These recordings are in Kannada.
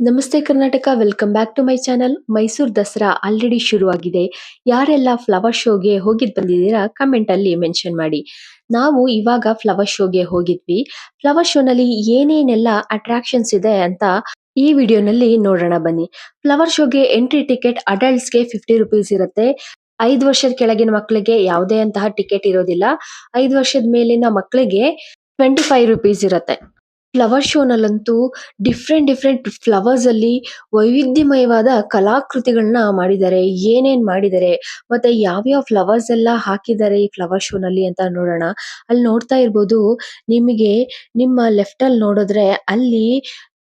ನಮಸ್ತೆ Karnataka, welcome back to my channel. Mysuru Dasara already ಶುರುವಾಗಿದೆ. ಯಾರೆಲ್ಲ ಫ್ಲವರ್ ಶೋಗೆ ಹೋಗಿದ್ ಬಂದಿದ್ದೀರಾ ಕಮೆಂಟ್ ಅಲ್ಲಿ ಮೆನ್ಷನ್ ಮಾಡಿ. ನಾವು ಇವಾಗ ಫ್ಲವರ್ ಶೋಗೆ ಹೋಗಿದ್ವಿ. ಫ್ಲವರ್ ಶೋನಲ್ಲಿ ಏನೇನೆಲ್ಲ ಅಟ್ರಾಕ್ಷನ್ಸ್ ಇದೆ ಅಂತ ಈ ವಿಡಿಯೋನಲ್ಲಿ ನೋಡೋಣ ಬನ್ನಿ. ಫ್ಲವರ್ ಶೋಗೆ ಎಂಟ್ರಿ ಟಿಕೆಟ್ ಅಡಲ್ಟ್ಸ್ಗೆ 50 ರುಪೀಸ್ ಇರುತ್ತೆ. 5 ವರ್ಷದ ಕೆಳಗಿನ ಮಕ್ಕಳಿಗೆ ಯಾವುದೇ ಅಂತಹ ಟಿಕೆಟ್ ಇರೋದಿಲ್ಲ. 5 ವರ್ಷದ ಮೇಲಿನ ಮಕ್ಕಳಿಗೆ 25 ರುಪೀಸ್ ಇರುತ್ತೆ. ಫ್ಲವರ್ ಶೋನಲ್ಲಂತೂ ಡಿಫ್ರೆಂಟ್ ಫ್ಲವರ್ಸ್ ಅಲ್ಲಿ ವೈವಿಧ್ಯಮಯವಾದ ಕಲಾಕೃತಿಗಳನ್ನ ಮಾಡಿದ್ದಾರೆ. ಏನೇನ್ ಮಾಡಿದ್ದಾರೆ ಮತ್ತೆ ಯಾವ್ಯಾವ ಫ್ಲವರ್ಸ್ ಎಲ್ಲ ಹಾಕಿದ್ದಾರೆ ಈ ಫ್ಲವರ್ ಶೋನಲ್ಲಿ ಅಂತ ನೋಡೋಣ. ಅಲ್ಲಿ ನೋಡ್ತಾ ಇರ್ಬೋದು, ನಿಮಗೆ ನಿಮ್ಮ ಲೆಫ್ಟ್ ಅಲ್ಲಿ ನೋಡಿದ್ರೆ ಅಲ್ಲಿ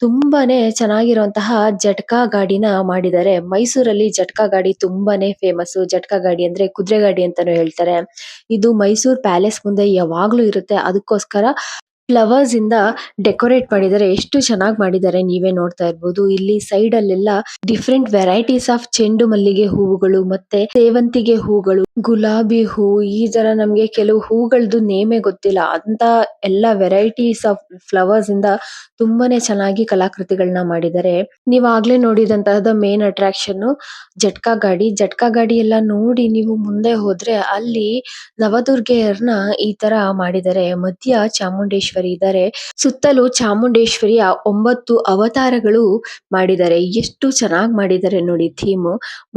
ತುಂಬಾನೇ ಚೆನ್ನಾಗಿರುವಂತಹ ಜಟ್ಕಾ ಗಾಡಿನ ಮಾಡಿದ್ದಾರೆ. ಮೈಸೂರಲ್ಲಿ ಜಟ್ಕಾ ಗಾಡಿ ತುಂಬಾನೇ ಫೇಮಸ್. ಜಟ್ಕಾ ಗಾಡಿ ಅಂದ್ರೆ ಕುದುರೆ ಗಾಡಿ ಅಂತಾನೂ ಹೇಳ್ತಾರೆ. ಇದು ಮೈಸೂರ್ ಪ್ಯಾಲೇಸ್ ಮುಂದೆ ಯಾವಾಗ್ಲೂ ಇರುತ್ತೆ. ಅದಕ್ಕೋಸ್ಕರ ಫ್ಲವರ್ಸ್ ಇಂದ ಡೆಕೋರೇಟ್ ಮಾಡಿದ್ದಾರೆ. ಎಷ್ಟು ಚೆನ್ನಾಗಿ ಮಾಡಿದ್ದಾರೆ ನೀವೇ ನೋಡ್ತಾ ಇರ್ಬೋದು. ಇಲ್ಲಿ ಸೈಡ್ ಅಲ್ಲೆಲ್ಲ ಡಿಫ್ರೆಂಟ್ ವೆರೈಟೀಸ್ ಆಫ್ ಚೆಂಡು ಮಲ್ಲಿಗೆ ಹೂವುಗಳು ಮತ್ತೆ ಸೇವಂತಿಗೆ ಹೂಗಳು, ಗುಲಾಬಿ ಹೂ, ಈ ತರ ನಮ್ಗೆ ಕೆಲವು ಹೂಗಳದ್ದು ನೇಮೇ ಗೊತ್ತಿಲ್ಲ ಅಂತ ಎಲ್ಲ ವೆರೈಟೀಸ್ ಆಫ್ ಫ್ಲವರ್ಸ್ ಇಂದ ತುಂಬಾನೇ ಚೆನ್ನಾಗಿ ಕಲಾಕೃತಿಗಳನ್ನ ಮಾಡಿದ್ದಾರೆ. ನೀವ್ ಆಗ್ಲೇ ನೋಡಿದಂತಹ ಮೇನ್ ಅಟ್ರಾಕ್ಷನ್ ಜಟ್ಕಾ ಗಾಡಿ. ಜಟ್ಕಾ ಗಾಡಿ ಎಲ್ಲ ನೋಡಿ ನೀವು ಮುಂದೆ ಹೋದ್ರೆ ಅಲ್ಲಿ ನವದುರ್ಗೆಯರನ್ನ ಈ ತರ ಮಾಡಿದ್ದಾರೆ. ಮಧ್ಯ ಚಾಮುಂಡೇಶ್ವರಿ ಇದ್ದಾರೆ. ಸುತ್ತಲೂ ಚಾಮುಂಡೇಶ್ವರಿಯ 9 ಅವತಾರಗಳು ಮಾಡಿದ್ದಾರೆ. ಎಷ್ಟು ಚೆನ್ನಾಗಿ ಮಾಡಿದ್ದಾರೆ ನೋಡಿ ಥೀಮ್.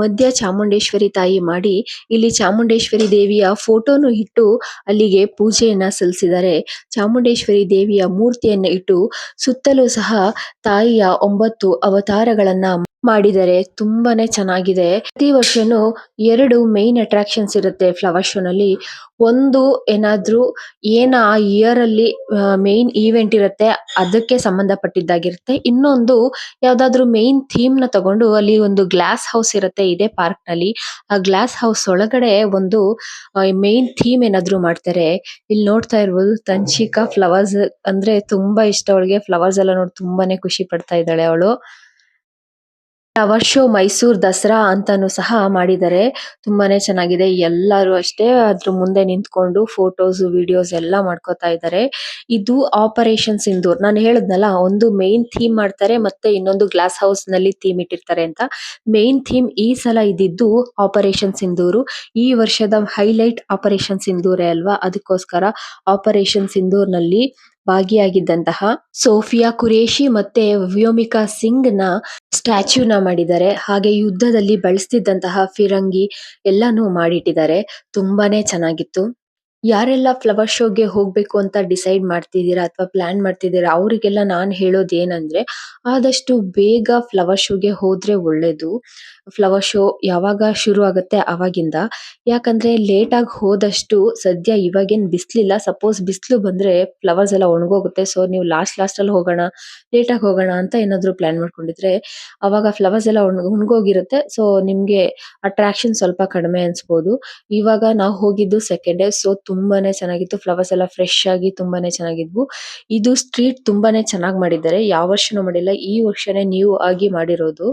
ಮಧ್ಯ ಚಾಮುಂಡೇಶ್ವರಿ ತಾಯಿ ಮಾಡಿ ಇಲ್ಲಿ ಚಾಮುಂಡೇಶ್ವರಿ ದೇವಿಯ ಫೋಟೋನು ಇಟ್ಟು ಅಲ್ಲಿಗೆ ಪೂಜೆಯನ್ನ ಸಲ್ಲಿಸಿದ್ದಾರೆ. ಚಾಮುಂಡೇಶ್ವರಿ ದೇವಿಯ ಮೂರ್ತಿಯನ್ನ ಇಟ್ಟು ಸುತ್ತಲೂ ಸಹ ತಾಯಿಯ 9 ಅವತಾರಗಳನ್ನ ಮಾಡಿದ್ದಾರೆ. ತುಂಬಾನೇ ಚೆನ್ನಾಗಿದೆ. ಪ್ರತಿ ವರ್ಷನೂ 2 ಮೇನ್ ಅಟ್ರಾಕ್ಷನ್ಸ್ ಇರುತ್ತೆ ಫ್ಲವರ್ ಶೋನಲ್ಲಿ. ಒಂದು ಏನಾದ್ರೂ ಆ ಇಯರ್ ಅಲ್ಲಿ ಮೇನ್ ಈವೆಂಟ್ ಇರುತ್ತೆ ಅದಕ್ಕೆ ಸಂಬಂಧಪಟ್ಟಿದ್ದಾಗಿರುತ್ತೆ. ಇನ್ನೊಂದು ಯಾವ್ದಾದ್ರು ಮೇನ್ ಥೀಮ್ ನ ತಗೊಂಡು ಅಲ್ಲಿ ಒಂದು ಗ್ಲಾಸ್ ಹೌಸ್ ಇರುತ್ತೆ ಇದೇ ಪಾರ್ಕ್ ನಲ್ಲಿ. ಆ ಗ್ಲಾಸ್ ಹೌಸ್ ಒಳಗಡೆ ಒಂದು ಮೇನ್ ಥೀಮ್ ಏನಾದ್ರು ಮಾಡ್ತಾರೆ. ಇಲ್ಲಿ ನೋಡ್ತಾ ಇರ್ಬೋದು ತಂಚಿಕಾ ಫ್ಲವರ್ಸ್ ಅಂದ್ರೆ ತುಂಬಾ ಇಷ್ಟ ಅವಳಿಗೆ. ಫ್ಲವರ್ಸ್ ಎಲ್ಲ ನೋಡಿ ತುಂಬಾನೇ ಖುಷಿ ಪಡ್ತಾ ಇದ್ದಾಳೆ ಅವಳು. ಫ್ಲವರ್ ಶೋ ಮೈಸೂರ್ ದಸರಾ ಅಂತಾನು ಸಹ ಮಾಡಿದ್ದಾರೆ. ತುಂಬಾನೇ ಚೆನ್ನಾಗಿದೆ. ಎಲ್ಲರೂ ಅಷ್ಟೇ ಅದ್ರ ಮುಂದೆ ನಿಂತ್ಕೊಂಡು ಫೋಟೋಸ್ ವಿಡಿಯೋಸ್ ಎಲ್ಲ ಮಾಡ್ಕೋತಾ ಇದ್ದಾರೆ. ಇದು ಆಪರೇಷನ್ ಸಿಂಧೂರ್. ನಾನು ಹೇಳದ್ನಲ್ಲ, ಒಂದು ಮೇನ್ ಥೀಮ್ ಮಾಡ್ತಾರೆ ಮತ್ತೆ ಇನ್ನೊಂದು ಗ್ಲಾಸ್ ಹೌಸ್ ನಲ್ಲಿ ಥೀಮ್ ಇಟ್ಟಿರ್ತಾರೆ ಅಂತ. ಮೇನ್ ಥೀಮ್ ಈ ಸಲ ಇದ್ದಿದ್ದು ಆಪರೇಷನ್ ಸಿಂಧೂರು. ಈ ವರ್ಷದ ಹೈಲೈಟ್ ಆಪರೇಷನ್ ಸಿಂಧೂರೇ ಅಲ್ವಾ. ಅದಕ್ಕೋಸ್ಕರ ಆಪರೇಷನ್ ಸಿಂಧೂರ್ ನಲ್ಲಿ ಭಾಗಿಯಾಗಿದ್ದಂತಹ ಸೋಫಿಯಾ ಕುರೇಶಿ ಮತ್ತೆ ವ್ಯೋಮಿಕಾ ಸಿಂಗ್ ನ ಸ್ಟ್ಯಾಚ್ಯೂನ ಮಾಡಿದ್ದಾರೆ. ಹಾಗೆ ಯುದ್ಧದಲ್ಲಿ ಬಳಸ್ತಿದ್ದಂತಹ ಫಿರಂಗಿ ಎಲ್ಲಾನು ಮಾಡಿಟ್ಟಿದ್ದಾರೆ. ತುಂಬಾನೇ ಚೆನ್ನಾಗಿತ್ತು. ಯಾರೆಲ್ಲ ಫ್ಲವರ್ ಶೋಗೆ ಹೋಗ್ಬೇಕು ಅಂತ ಡಿಸೈಡ್ ಮಾಡ್ತಿದ್ದೀರಾ ಅಥವಾ ಪ್ಲಾನ್ ಮಾಡ್ತಿದ್ದೀರಾ ಅವರಿಗೆಲ್ಲ ನಾನು ಹೇಳೋದು ಏನಂದ್ರೆ, ಆದಷ್ಟು ಬೇಗ ಫ್ಲವರ್ ಶೋಗೆ ಹೋದ್ರೆ ಒಳ್ಳೇದು. ಫ್ಲವರ್ ಶೋ ಯಾವಾಗ ಶುರು ಆಗುತ್ತೆ ಅವಾಗಿಂದ. ಯಾಕಂದ್ರೆ ಲೇಟ್ ಆಗಿ ಹೋದಷ್ಟು ಸದ್ಯ ಇವಾಗೇನ್ ಬಿಸ್ಲಿಲ್ಲ. ಸಪೋಸ್ ಬಿಸ್ಲು ಬಂದ್ರೆ ಫ್ಲವರ್ಸ್ ಎಲ್ಲ ಒಣಗೋಗುತ್ತೆ. ಸೊ ನೀವು ಲಾಸ್ಟ್ ಅಲ್ಲಿ ಹೋಗೋಣ, ಲೇಟ್ ಆಗಿ ಹೋಗೋಣ ಅಂತ ಏನಾದ್ರು ಪ್ಲಾನ್ ಮಾಡ್ಕೊಂಡಿದ್ರೆ ಅವಾಗ ಫ್ಲವರ್ಸ್ ಎಲ್ಲ ಒಣಗೋಗಿರುತ್ತೆ. ಸೊ ನಿಮ್ಗೆ ಅಟ್ರಾಕ್ಷನ್ ಸ್ವಲ್ಪ ಕಡಿಮೆ ಅನ್ಸ್ಬೋದು. ಇವಾಗ ನಾವು ಹೋಗಿದ್ದು ಸೆಕೆಂಡ್ ಡೇ. ಸೊ ತುಂಬಾನೇ ಚೆನ್ನಾಗಿತ್ತು. ಫ್ಲವರ್ಸ್ ಎಲ್ಲ ಫ್ರೆಶ್ ಆಗಿ ತುಂಬಾನೇ ಚೆನ್ನಾಗಿದ್ವು. ಇದು ಸ್ಟ್ರೀಟ್ ತುಂಬಾನೇ ಚೆನ್ನಾಗಿ ಮಾಡಿದ್ದಾರೆ. ಯಾವ ವರ್ಷನೂ ಮಾಡಿಲ್ಲ, ಈ ವರ್ಷನೇ ನ್ಯೂ ಆಗಿ ಮಾಡಿರೋದು.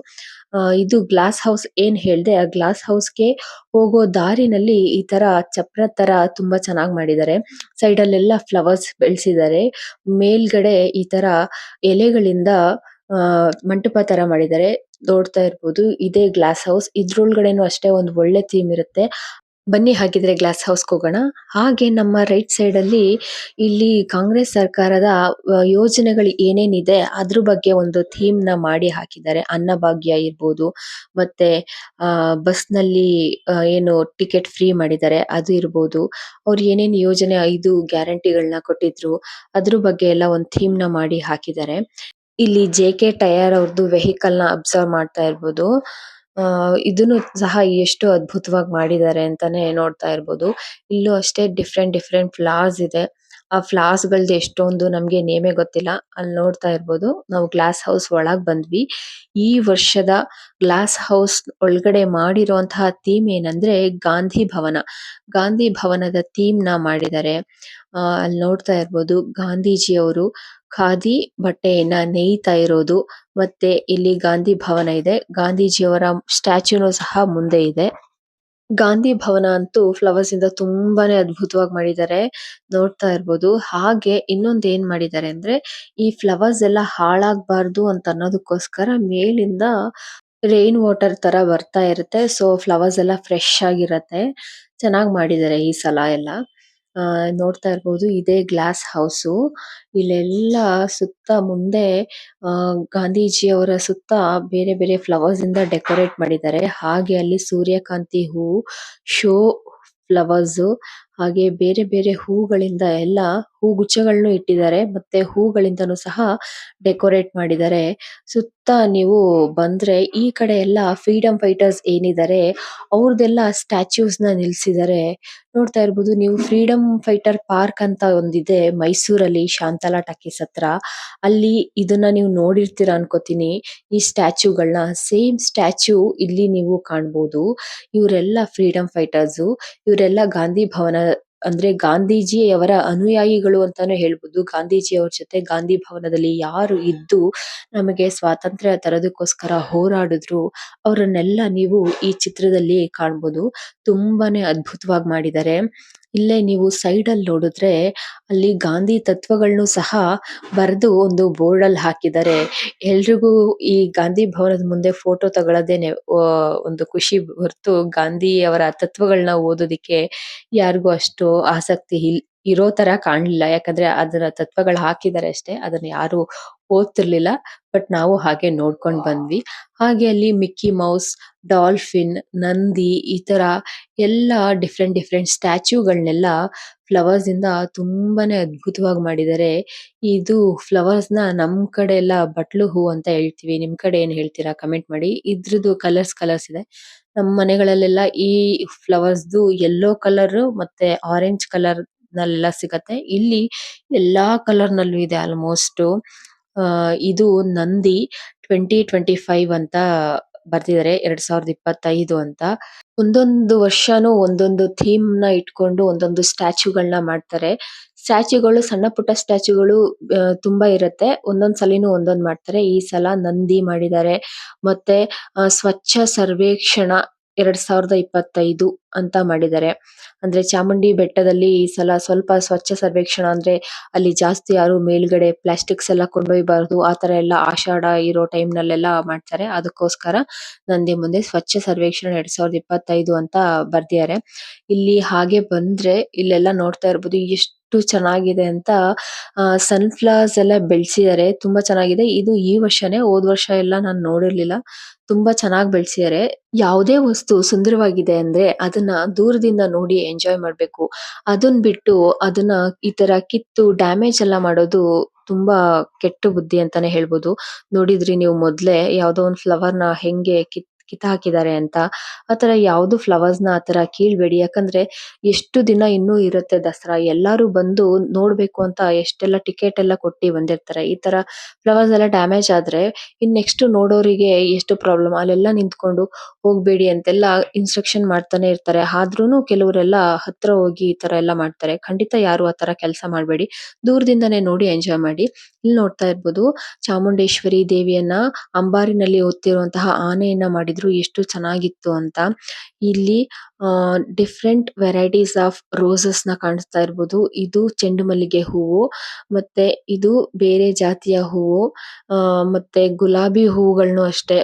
ಇದು ಗ್ಲಾಸ್ ಹೌಸ್ ಏನ್ ಹೇಳ್ದೆ, ಆ ಗ್ಲಾಸ್ ಹೌಸ್ಗೆ ಹೋಗೋ ದಾರಿನಲ್ಲಿ ಈ ತರ ಚಪ್ರ ತರ ತುಂಬಾ ಚೆನ್ನಾಗಿ ಮಾಡಿದ್ದಾರೆ. ಸೈಡ್ ಅಲ್ಲೆಲ್ಲ ಫ್ಲವರ್ಸ್ ಬೆಳೆಸಿದ್ದಾರೆ. ಮೇಲ್ಗಡೆ ಈ ತರ ಎಲೆಗಳಿಂದ ಮಂಟಪ ತರ ಮಾಡಿದ್ದಾರೆ. ನೋಡ್ತಾ ಇರ್ಬೋದು ಇದೇ ಗ್ಲಾಸ್ ಹೌಸ್. ಇದ್ರೊಳಗಡೆನೂ ಅಷ್ಟೇ ಒಂದು ಒಳ್ಳೆ ಥೀಮ್ ಇರುತ್ತೆ. ಬನ್ನಿ ಹಾಗಿದ್ರೆ ಗ್ಲಾಸ್ ಹೌಸ್ ಹೋಗೋಣ. ಹಾಗೆ ನಮ್ಮ ರೈಟ್ ಸೈಡ್ ಅಲ್ಲಿ ಇಲ್ಲಿ ಕಾಂಗ್ರೆಸ್ ಸರ್ಕಾರದ ಯೋಜನೆಗಳು ಏನೇನಿದೆ ಅದ್ರ ಬಗ್ಗೆ ಒಂದು ಥೀಮ್ ನ ಮಾಡಿ ಹಾಕಿದ್ದಾರೆ. ಅನ್ನಭಾಗ್ಯ ಇರ್ಬೋದು, ಮತ್ತೆ ಬಸ್ ನಲ್ಲಿ ಏನು ಟಿಕೆಟ್ ಫ್ರೀ ಮಾಡಿದ್ದಾರೆ ಅದು ಇರ್ಬೋದು. ಅವ್ರು ಏನೇನ್ ಯೋಜನೆ 5 ಗ್ಯಾರಂಟಿಗಳನ್ನ ಕೊಟ್ಟಿದ್ರು ಅದ್ರ ಬಗ್ಗೆ ಎಲ್ಲ ಒಂದು ಥೀಮ್ ನ ಮಾಡಿ ಹಾಕಿದ್ದಾರೆ. ಇಲ್ಲಿ ಜೆ.ಕೆ ಟೈರ್ ಅವ್ರದ್ದು ವೆಹಿಕಲ್ ನ ಅಬ್ಸರ್ವ್ ಮಾಡ್ತಾ ಇರ್ಬೋದು. ಇದನ್ನು ಸಹ ಎಷ್ಟು ಅದ್ಭುತವಾಗಿ ಮಾಡಿದ್ದಾರೆ ಅಂತಾನೆ ನೋಡ್ತಾ ಇರ್ಬೋದು. ಇಲ್ಲೂ ಅಷ್ಟೇ ಡಿಫ್ರೆಂಟ್ ಫ್ಲವರ್ಸ್ ಇದೆ. ಆ ಫ್ಲವರ್ಸ್ ಗಳದ್ದು ಎಷ್ಟೊಂದು ನಮ್ಗೆ ನೇಮೇ ಗೊತ್ತಿಲ್ಲ. ಅಲ್ಲಿ ನೋಡ್ತಾ ಇರ್ಬೋದು ನಾವು ಗ್ಲಾಸ್ ಹೌಸ್ ಒಳಗ್ ಬಂದ್ವಿ. ಈ ವರ್ಷದ ಗ್ಲಾಸ್ ಹೌಸ್ ಒಳಗಡೆ ಮಾಡಿರುವಂತಹ ಥೀಮ್ ಏನಂದ್ರೆ ಗಾಂಧಿ ಭವನ. ಗಾಂಧಿ ಭವನದ ಥೀಮ್ ನ ಮಾಡಿದ್ದಾರೆ. ಅಲ್ಲಿ ನೋಡ್ತಾ ಇರ್ಬೋದು ಗಾಂಧೀಜಿ ಅವರು ಖಾದಿ ಬಟ್ಟೆಯನ್ನ ನೇಯ್ತಾ ಇರೋದು. ಮತ್ತೆ ಇಲ್ಲಿ ಗಾಂಧಿ ಭವನ ಇದೆ. ಗಾಂಧೀಜಿಯವರ ಸ್ಟ್ಯಾಚ್ಯೂನು ಸಹ ಮುಂದೆ ಇದೆ. ಗಾಂಧಿ ಭವನ ಅಂತೂ ಫ್ಲವರ್ಸ್ ಇಂದ ತುಂಬಾನೇ ಅದ್ಭುತವಾಗಿ ಮಾಡಿದ್ದಾರೆ. ನೋಡ್ತಾ ಇರ್ಬೋದು. ಹಾಗೆ ಇನ್ನೊಂದ್ ಏನ್ ಮಾಡಿದ್ದಾರೆ ಅಂದ್ರೆ ಈ ಫ್ಲವರ್ಸ್ ಎಲ್ಲ ಹಾಳಾಗ್ಬಾರ್ದು ಅಂತ ಅನ್ನೋದಕ್ಕೋಸ್ಕರ ಮೇಲಿಂದ ರೈನ್ ವಾಟರ್ ತರ ಬರ್ತಾ ಇರುತ್ತೆ. ಸೊ ಫ್ಲವರ್ಸ್ ಎಲ್ಲ ಫ್ರೆಶ್ ಆಗಿರತ್ತೆ. ಚೆನ್ನಾಗ್ ಮಾಡಿದ್ದಾರೆ ಈ ಸಲ ಎಲ್ಲ. ನೋಡ್ತಾ ಇರ್ಬೋದು ಇದೇ ಗ್ಲಾಸ್ ಹೌಸು. ಇಲ್ಲೆಲ್ಲ ಸುತ್ತ ಮುಂದೆ ಗಾಂಧೀಜಿಯವರ ಸುತ್ತ ಬೇರೆ ಬೇರೆ ಫ್ಲವರ್ಸ್ ಇಂದ ಡೆಕೋರೇಟ್ ಮಾಡಿದ್ದಾರೆ. ಹಾಗೆ ಅಲ್ಲಿ ಸೂರ್ಯಕಾಂತಿ ಹೂವು, ಶೋ ಫ್ಲವರ್ಸ್, ಹಾಗೆ ಬೇರೆ ಬೇರೆ ಹೂಗಳಿಂದ ಎಲ್ಲ ಹೂಗುಚ್ಛಗಳನ್ನು ಇಟ್ಟಿದ್ದಾರೆ. ಮತ್ತೆ ಹೂಗಳಿಂದನೂ ಸಹ ಡೆಕೋರೇಟ್ ಮಾಡಿದ್ದಾರೆ. ಸುತ್ತ ನೀವು ಬಂದ್ರೆ ಈ ಕಡೆ ಎಲ್ಲ ಫ್ರೀಡಂ ಫೈಟರ್ಸ್ ಏನಿದ್ದಾರೆ ಅವ್ರದ್ದೆಲ್ಲ ಸ್ಟ್ಯಾಚ್ಯೂಸ್ ನ ನಿಲ್ಸಿದ್ದಾರೆ. ನೋಡ್ತಾ ಇರ್ಬೋದು ನೀವು ಫ್ರೀಡಂ ಫೈಟರ್ ಪಾರ್ಕ್ ಅಂತ ಒಂದಿದೆ ಮೈಸೂರಲ್ಲಿ ಶಾಂತಲಾ ಟಾಕೀಸ್ ಹತ್ರ. ಅಲ್ಲಿ ಇದನ್ನ ನೀವು ನೋಡಿರ್ತೀರ ಅನ್ಕೋತೀನಿ. ಈ ಸ್ಟ್ಯಾಚ್ಯೂಗಳನ್ನ ಸೇಮ್ ಸ್ಟ್ಯಾಚ್ಯೂ ಇಲ್ಲಿ ನೀವು ಕಾಣ್ಬೋದು. ಇವರೆಲ್ಲ ಫ್ರೀಡಂ ಫೈಟರ್ಸ್. ಇವರೆಲ್ಲ ಗಾಂಧಿ ಭವನ ಅಂದ್ರೆ ಗಾಂಧೀಜಿಯವರ ಅನುಯಾಯಿಗಳು ಅಂತಾನೆ ಹೇಳ್ಬೋದು. ಗಾಂಧೀಜಿಯವ್ರ ಜೊತೆ ಗಾಂಧಿ ಭವನದಲ್ಲಿ ಯಾರು ಇದ್ದು ನಮಗೆ ಸ್ವಾತಂತ್ರ್ಯ ತರೋದಕ್ಕೋಸ್ಕರ ಹೋರಾಡಿದ್ರು ಅವರನ್ನೆಲ್ಲ ನೀವು ಈ ಚಿತ್ರದಲ್ಲಿ ಕಾಣ್ಬೋದು. ತುಂಬಾನೇ ಅದ್ಭುತವಾಗಿ ಮಾಡಿದ್ದಾರೆ. ಇಲ್ಲೇ ನೀವು ಸೈಡ್ ಅಲ್ಲಿ ನೋಡಿದ್ರೆ ಅಲ್ಲಿ ಗಾಂಧಿ ತತ್ವಗಳನ್ನು ಸಹ ಬರೆದು ಒಂದು ಬೋರ್ಡ್ ಅಲ್ಲಿ ಹಾಕಿದ್ದಾರೆ. ಎಲ್ರಿಗೂ ಈ ಗಾಂಧಿ ಭವನದ ಮುಂದೆ ಫೋಟೋ ತಗೊಳ್ಳೋದೇನೆ ಒಂದು ಖುಷಿ ಹೊರತು ಗಾಂಧಿ ಅವರ ತತ್ವಗಳನ್ನ ಓದೋದಿಕ್ಕೆ ಯಾರಿಗೂ ಅಷ್ಟು ಆಸಕ್ತಿ ಇರೋ ತರ ಕಾಣ್ಲಿಲ್ಲ. ಯಾಕಂದ್ರೆ ಅದರ ತತ್ವಗಳು ಹಾಕಿದ್ದಾರೆ ಅಷ್ಟೇ, ಅದನ್ನ ಯಾರು ಓದ್ತಿರ್ಲಿಲ್ಲ. ಬಟ್ ನಾವು ಹಾಗೆ ನೋಡ್ಕೊಂಡ್ ಬಂದ್ವಿ. ಹಾಗೆ ಅಲ್ಲಿ ಮಿಕ್ಕಿ ಮೌಸ್, ಡಾಲ್ಫಿನ್, ನಂದಿ ಈ ತರ ಎಲ್ಲ ಡಿಫ್ರೆಂಟ್ ಡಿಫ್ರೆಂಟ್ ಸ್ಟ್ಯಾಚ್ಯೂಗಳನ್ನೆಲ್ಲ ಫ್ಲವರ್ಸ್ ಇಂದ ತುಂಬಾನೇ ಅದ್ಭುತವಾಗಿ ಮಾಡಿದ್ದಾರೆ. ಇದು ಫ್ಲವರ್ಸ್ ನ ನಮ್ ಕಡೆ ಎಲ್ಲ ಬಟ್ಲು ಹೂ ಅಂತ ಹೇಳ್ತೀವಿ. ನಿಮ್ ಕಡೆ ಏನ್ ಹೇಳ್ತೀರಾ ಕಮೆಂಟ್ ಮಾಡಿ. ಇದ್ರದ್ದು ಕಲರ್ಸ್ ಕಲರ್ಸ್ ಇದೆ. ನಮ್ ಮನೆಗಳಲ್ಲೆಲ್ಲ ಈ ಫ್ಲವರ್ಸ್ದು ಯೆಲ್ಲೋ ಕಲರ್ ಮತ್ತೆ ಆರೆಂಜ್ ಕಲರ್ ನಲ್ಲೆಲ್ಲ ಸಿಗತ್ತೆ. ಇಲ್ಲಿ ಎಲ್ಲಾ ಕಲರ್ ನಲ್ಲೂ ಇದೆ ಆಲ್ಮೋಸ್ಟ್. ಇದು ನಂದಿ 2025 ಅಂತ ಬರ್ದಿದ್ದಾರೆ, 2025 ಅಂತ. ಒಂದೊಂದು ವರ್ಷನೂ ಒಂದೊಂದು ಥೀಮ್ ನ ಇಟ್ಕೊಂಡು ಒಂದೊಂದು ಸ್ಟ್ಯಾಚ್ಯೂಗಳನ್ನ ಮಾಡ್ತಾರೆ. ಸ್ಟ್ಯಾಚ್ಯೂಗಳು ಸಣ್ಣ ಪುಟ್ಟ ಸ್ಟ್ಯಾಚ್ಯೂಗಳು ತುಂಬಾ ಇರತ್ತೆ. ಒಂದೊಂದ್ ಸಲಿನೂ ಒಂದೊಂದ್ ಮಾಡ್ತಾರೆ. ಈ ಸಲ ನಂದಿ ಮಾಡಿದ್ದಾರೆ. ಮತ್ತೆ ಸ್ವಚ್ಛ ಸರ್ವೇಕ್ಷಣ 2025 ಅಂತ ಮಾಡಿದ್ದಾರೆ. ಅಂದ್ರೆ ಚಾಮುಂಡಿ ಬೆಟ್ಟದಲ್ಲಿ ಈ ಸಲ ಸ್ವಲ್ಪ ಸ್ವಚ್ಛ ಸರ್ವೇಕ್ಷಣ ಅಂದ್ರೆ ಅಲ್ಲಿ ಜಾಸ್ತಿ ಯಾರು ಮೇಲ್ಗಡೆ ಪ್ಲಾಸ್ಟಿಕ್ಸ್ ಎಲ್ಲ ಕೊಂಡೊಯ್ಬಾರ್ದು ಆ ತರ ಎಲ್ಲ ಆಷಾಢ ಇರೋ ಟೈಮ್ ನಲ್ಲೆಲ್ಲ ಮಾಡ್ತಾರೆ. ಅದಕ್ಕೋಸ್ಕರ ನಂದಿ ಮುಂದೆ ಸ್ವಚ್ಛ ಸರ್ವೇಕ್ಷಣ 2025 ಅಂತ ಬರ್ದಿದ್ದಾರೆ. ಇಲ್ಲಿ ಹಾಗೆ ಬಂದ್ರೆ ಇಲ್ಲೆಲ್ಲ ನೋಡ್ತಾ ಇರ್ಬೋದು ಎಷ್ಟು ಚೆನ್ನಾಗಿದೆ ಅಂತ. ಸನ್ಫ್ಲವರ್ಸ್ ಎಲ್ಲ ಬೆಳ್ಸಿದ್ದಾರೆ. ತುಂಬಾ ಚೆನ್ನಾಗಿದೆ. ಇದು ಈ ವರ್ಷನೇ, ಹೋದ್ ವರ್ಷ ಎಲ್ಲ ನಾನ್ ನೋಡಿರ್ಲಿಲ್ಲ. ತುಂಬಾ ಚೆನ್ನಾಗ್ ಬೆಳ್ಸಿದ್ದಾರೆ. ಯಾವುದೇ ವಸ್ತು ಸುಂದರವಾಗಿದೆ ಅಂದ್ರೆ ಅದನ್ನ ದೂರದಿಂದ ನೋಡಿ ಎಂಜಾಯ್ ಮಾಡ್ಬೇಕು. ಅದನ್ ಬಿಟ್ಟು ಅದನ್ನ ಈ ತರ ಕಿತ್ತು ಡ್ಯಾಮೇಜ್ ಎಲ್ಲ ಮಾಡೋದು ತುಂಬಾ ಕೆಟ್ಟ ಬುದ್ಧಿ ಅಂತಾನೆ ಹೇಳ್ಬೋದು. ನೋಡಿದ್ರಿ ನೀವು ಮೊದ್ಲೇ ಯಾವ್ದೋ ಒಂದ್ ಫ್ಲವರ್ ನ ಹೆಂಗೆ ಕಿತ್ ಹಾಕಿದ್ದಾರೆ ಅಂತ. ಆತರ ಯಾವ್ದು ಫ್ಲವರ್ಸ್ ನ ಆತರ ಕೀಳ್ಬೇಡಿ. ಯಾಕಂದ್ರೆ ಎಷ್ಟು ದಿನ ಇನ್ನೂ ಇರುತ್ತೆ ದಸರಾ. ಎಲ್ಲಾರು ಬಂದು ನೋಡ್ಬೇಕು ಅಂತ ಎಷ್ಟೆಲ್ಲ ಟಿಕೆಟ್ ಎಲ್ಲ ಕೊಟ್ಟಿ ಬಂದಿರ್ತಾರೆ. ಈ ತರ ಫ್ಲವರ್ಸ್ ಎಲ್ಲ ಡ್ಯಾಮೇಜ್ ಆದ್ರೆ ಇನ್ ನೆಕ್ಸ್ಟ್ ನೋಡೋರಿಗೆ ಎಷ್ಟು ಪ್ರಾಬ್ಲಮ್. ಅಲ್ಲೆಲ್ಲ ನಿಂತ್ಕೊಂಡು ಹೋಗ್ಬೇಡಿ ಅಂತೆಲ್ಲ ಇನ್ಸ್ಟ್ರಕ್ಷನ್ ಮಾಡ್ತಾನೆ ಇರ್ತಾರೆ. ಆದ್ರೂನು ಕೆಲವರೆಲ್ಲ ಹತ್ರ ಹೋಗಿ ಈ ತರ ಎಲ್ಲ ಮಾಡ್ತಾರೆ. ಖಂಡಿತ ಯಾರು ಆ ತರ ಕೆಲಸ ಮಾಡ್ಬೇಡಿ. ದೂರದಿಂದನೇ ನೋಡಿ ಎಂಜಾಯ್ ಮಾಡಿ. ಇಲ್ಲಿ ನೋಡ್ತಾ ಇರ್ಬೋದು ಚಾಮುಂಡೇಶ್ವರಿ ದೇವಿಯನ್ನ ಅಂಬಾರಿನಲ್ಲಿ ಹೊತ್ತಿರುವಂತಹ ಆನೆಯನ್ನ ಮಾಡಿದ್ರು ಎಷ್ಟು ಚೆನ್ನಾಗಿತ್ತು ಅಂತ. ಇಲ್ಲಿ ಡಿಫ್ರೆಂಟ್ ವೆರೈಟೀಸ್ ಆಫ್ ರೋಸಸ್ ನ ಕಾಣಿಸ್ತಾ ಇರ್ಬೋದು. ಇದು ಚೆಂಡು ಮಲ್ಲಿಗೆ ಹೂವು, ಮತ್ತೆ ಇದು ಬೇರೆ ಜಾತಿಯ ಹೂವು, ಮತ್ತೆ ಗುಲಾಬಿ ಹೂವುಗಳನ್ನು ಅಷ್ಟೇ.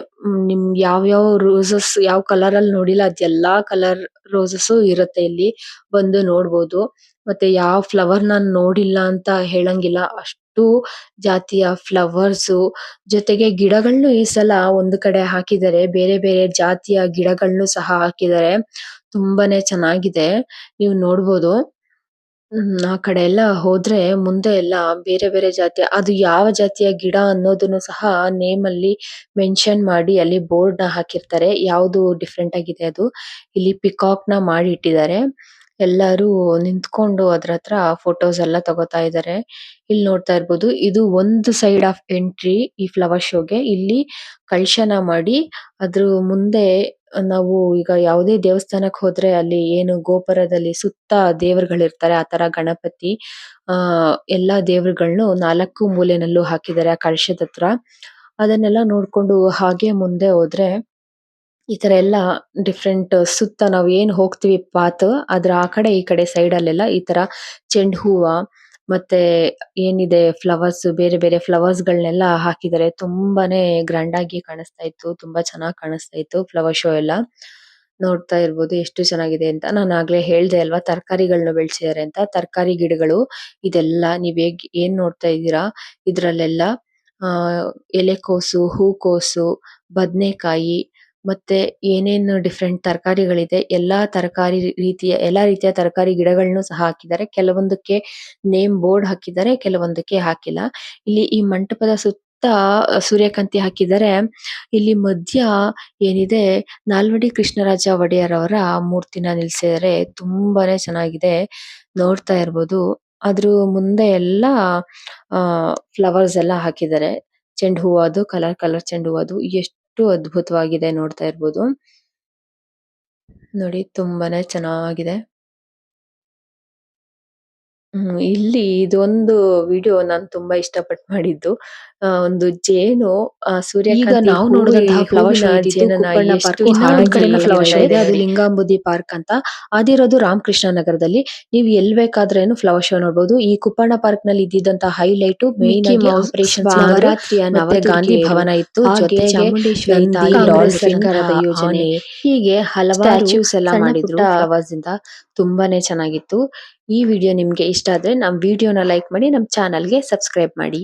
ನಿಮ್ ಯಾವ ಯಾವ ರೋಸಸ್ ಯಾವ ಕಲರ್ ಅಲ್ಲಿ ನೋಡಿಲ್ಲ ಅದೆಲ್ಲಾ ಕಲರ್ ರೋಸಸ್ ಇರುತ್ತೆ ಇಲ್ಲಿ, ಬಂದು ನೋಡ್ಬೋದು. ಮತ್ತೆ ಯಾವ ಫ್ಲವರ್ ನಾನ್ ನೋಡಿಲ್ಲ ಅಂತ ಹೇಳಂಗಿಲ್ಲ, ಅಷ್ಟು ಜಾತಿಯ ಫ್ಲವರ್ಸ್ ಜೊತೆಗೆ ಗಿಡಗಳನ್ನು ಈ ಸಲ ಒಂದು ಕಡೆ ಹಾಕಿದ್ದಾರೆ. ಬೇರೆ ಬೇರೆ ಜಾತಿಯ ಗಿಡಗಳನ್ನು ಸಹ ಹಾಕಿದ್ದಾರೆ. ತುಂಬಾನೇ ಚೆನ್ನಾಗಿದೆ, ನೀವು ನೋಡ್ಬೋದು. ಆ ಕಡೆ ಎಲ್ಲ ಹೋದ್ರೆ ಮುಂದೆ ಎಲ್ಲ ಬೇರೆ ಬೇರೆ ಜಾತಿ, ಅದು ಯಾವ ಜಾತಿಯ ಗಿಡ ಅನ್ನೋದನ್ನು ಸಹ ನೇಮ್ ಅಲ್ಲಿ ಮೆನ್ಷನ್ ಮಾಡಿ ಅಲ್ಲಿ ಬೋರ್ಡ್ ನ ಹಾಕಿರ್ತಾರೆ. ಯಾವ್ದು ಡಿಫ್ರೆಂಟ್ ಆಗಿದೆ ಅದು. ಇಲ್ಲಿ ಪಿಕಾಕ್ ನ ಮಾಡಿ ಇಟ್ಟಿದ್ದಾರೆ. ಎಲ್ಲಾರು ನಿಂತ್ಕೊಂಡು ಅದ್ರ ಹತ್ರ ಫೋಟೋಸ್ ಎಲ್ಲ ತಗೋತಾ ಇದ್ದಾರೆ. ಇಲ್ಲಿ ನೋಡ್ತಾ ಇರ್ಬೋದು ಇದು ಒಂದು ಸೈಡ್ ಆಫ್ ಎಂಟ್ರಿ ಈ ಫ್ಲವರ್ ಶೋಗೆ. ಇಲ್ಲಿ ಕಳ್ಶನ ಮಾಡಿ ಅದ್ರ ಮುಂದೆ ನಾವು ಈಗ ಯಾವುದೇ ದೇವಸ್ಥಾನಕ್ಕೆ ಹೋದ್ರೆ ಅಲ್ಲಿ ಏನು ಗೋಪುರದಲ್ಲಿ ಸುತ್ತ ದೇವರುಗಳಿರ್ತಾರೆ, ಆ ತರ ಗಣಪತಿ ಎಲ್ಲಾ ದೇವರುಗಳನ್ನು ನಾಲ್ಕು ಮೂಲೆನಲ್ಲೂ ಹಾಕಿದ್ದಾರೆ ಆ ಕಳಶದ ಹತ್ರ. ಅದನ್ನೆಲ್ಲ ನೋಡ್ಕೊಂಡು ಹಾಗೆ ಮುಂದೆ ಹೋದ್ರೆ ಈ ತರ ಎಲ್ಲ ಡಿಫ್ರೆಂಟ್ ಸುತ್ತ ನಾವ್ ಏನ್ ಹೋಗ್ತೀವಿ ಪಾತ್ ಅದ್ರ ಆ ಕಡೆ ಈ ಕಡೆ ಸೈಡ್ ಅಲ್ಲೆಲ್ಲ ಈ ತರ ಚೆಂಡು ಹೂವ ಮತ್ತೆ ಏನಿದೆ ಫ್ಲವರ್ಸ್ ಬೇರೆ ಬೇರೆ ಫ್ಲವರ್ಸ್ ಗಳನ್ನೆಲ್ಲ ಹಾಕಿದ್ದಾರೆ ತುಂಬಾನೇ ಗ್ರ್ಯಾಂಡ್ ಆಗಿ ಕಾಣಿಸ್ತಾ ಇತ್ತು ತುಂಬಾ ಚೆನ್ನಾಗಿ ಕಾಣಿಸ್ತಾ ಇತ್ತು ಫ್ಲವರ್ ಶೋ ಎಲ್ಲ ನೋಡ್ತಾ ಇರ್ಬೋದು ಎಷ್ಟು ಚೆನ್ನಾಗಿದೆ ಅಂತ ನಾನು ಆಗ್ಲೇ ಹೇಳ್ದೆ ಅಲ್ವಾ ತರಕಾರಿಗಳನ್ನ ಬೆಳೆಸಿದ್ದಾರೆ ಅಂತ ತರಕಾರಿ ಗಿಡಗಳು ಇದೆಲ್ಲ ನೀವ್ ಏನ್ ನೋಡ್ತಾ ಇದ್ದೀರಾ ಇದ್ರಲ್ಲೆಲ್ಲ ಆ ಎಲೆಕೋಸು ಹೂಕೋಸು ಬದನೆಕಾಯಿ ಮತ್ತೆ ಏನೇನು ಡಿಫರೆಂಟ್ ತರಕಾರಿಗಳಿದೆ ಎಲ್ಲಾ ರೀತಿಯ ತರಕಾರಿ ಗಿಡಗಳನ್ನು ಸಹ ಹಾಕಿದ್ದಾರೆ ಕೆಲವೊಂದಕ್ಕೆ ನೇಮ್ ಬೋರ್ಡ್ ಹಾಕಿದ್ದಾರೆ ಕೆಲವೊಂದಕ್ಕೆ ಹಾಕಿಲ್ಲ ಇಲ್ಲಿ ಈ ಮಂಟಪದ ಸುತ್ತ ಸೂರ್ಯಕಾಂತಿ ಹಾಕಿದ್ದಾರೆ ಇಲ್ಲಿ ಮಧ್ಯ ಏನಿದೆ ನಾಲ್ವಡಿ ಕೃಷ್ಣರಾಜ ಒಡೆಯರ್ ಅವರ ಮೂರ್ತಿನ ನಿಲ್ಸಿದ್ದಾರೆ ತುಂಬಾನೇ ಚೆನ್ನಾಗಿದೆ ನೋಡ್ತಾ ಇರ್ಬೋದು ಅದ್ರ ಮುಂದೆ ಎಲ್ಲ ಫ್ಲವರ್ಸ್ ಎಲ್ಲ ಹಾಕಿದ್ದಾರೆ ಚೆಂಡು ಹೂವ ಅದು ಕಲರ್ ಕಲರ್ ಚೆಂಡು ಹೂವ ಅದು ಎಷ್ಟು ಅದ್ಭುತವಾಗಿದೆ ನೋಡ್ತಾ ಇರ್ಬೋದು ನೋಡಿ ತುಂಬಾನೇ ಚೆನ್ನಾಗಿದೆ ಇಲ್ಲಿ ಇದೊಂದು ವಿಡಿಯೋ ನಾನು ತುಂಬಾ ಇಷ್ಟಪಟ್ಟು ಮಾಡಿದ್ದು ಒಂದು ಜೇನು ಈಗ ಸೂರ್ಯಕಾಂತಿ ನಾವು ನೋಡಿದಂತಹ ಹೂವಿನ ಫ್ಲವರ್ ಶೋ ಇದ್ದಿದ್ದು ಕುಪ್ಪಣ್ಣ ಕುಪ್ಪಣ್ಣ ಎಷ್ಟು ಪಾರ್ಕ್ ಇನ್ನೊಂದ್ ಹಾಗೆ ಕಡೆನೂ ಫ್ಲವರ್ ಶೋ ಕಲರ್‌ಫುಲ್ ಇದೆ ಆಗಿದೆ ಅದು ನೋಡಿ. ಲಿಂಗಾಂಬುದಿ ಪಾರ್ಕ್ ಅಂತ ಅದಿರೋದು ರಾಮಕೃಷ್ಣ ನಗರದಲ್ಲಿ ನೀವು ಎಲ್ ಬೇಕಾದ್ರೇನು ಫ್ಲವರ್ ಶೋ ನೋಡಬಹುದು ಈ ಕುಪ್ಪಣ್ಣ ಪಾರ್ಕ್ ನಲ್ಲಿ ಇದ್ದಿದ್ದಂತಹ ಹೈಲೈಟ್ ಮೇನ್ ಮಿಕ್ಕಿ ಆಗಿ ಮೌಸ್, ಆಪರೇಷನ್ ಸ್ವಾನ್, ನವರಾತ್ರಿಯ ಮತ್ತೆ ಗಾಂಧಿ ನವದುರ್ಗೆಯರು, ಭವನ ಇತ್ತು ಹಾಗೆ ಜೊತೆಗೆ ಚಾಮುಂಡೇಶ್ವರಿ ನಂದಿ ತಾಯಿ ಕಾಂಗ್ರೆಸ್ ಡಾಲ್ಫಿನ್ ಸರ್ಕಾರದ ಯೋಜನೆ ಆನೆ ಹೀಗೆ ಹಲವಾರು ಸ್ಟ್ಯಾಚ್ಯೂಸ್ ಎಲ್ಲ ಸಣ್ಣ ಪುಟ್ಟ ಮಾಡಿದ್ರು. ಫ್ಲವರ್ಸ್ ಇಂದ ತುಂಬಾನೇ ಚೆನ್ನಾಗಿತ್ತು ಈ ವಿಡಿಯೋ ನಿಮ್ಗೆ ಇಷ್ಟ ಆದ್ರೆ ನಮ್ ವಿಡಿಯೋನ ಲೈಕ್ ಮಾಡಿ ನಮ್ ಚಾನಲ್ಗೆ ಸಬ್ಸ್ಕ್ರೈಬ್ ಮಾಡಿ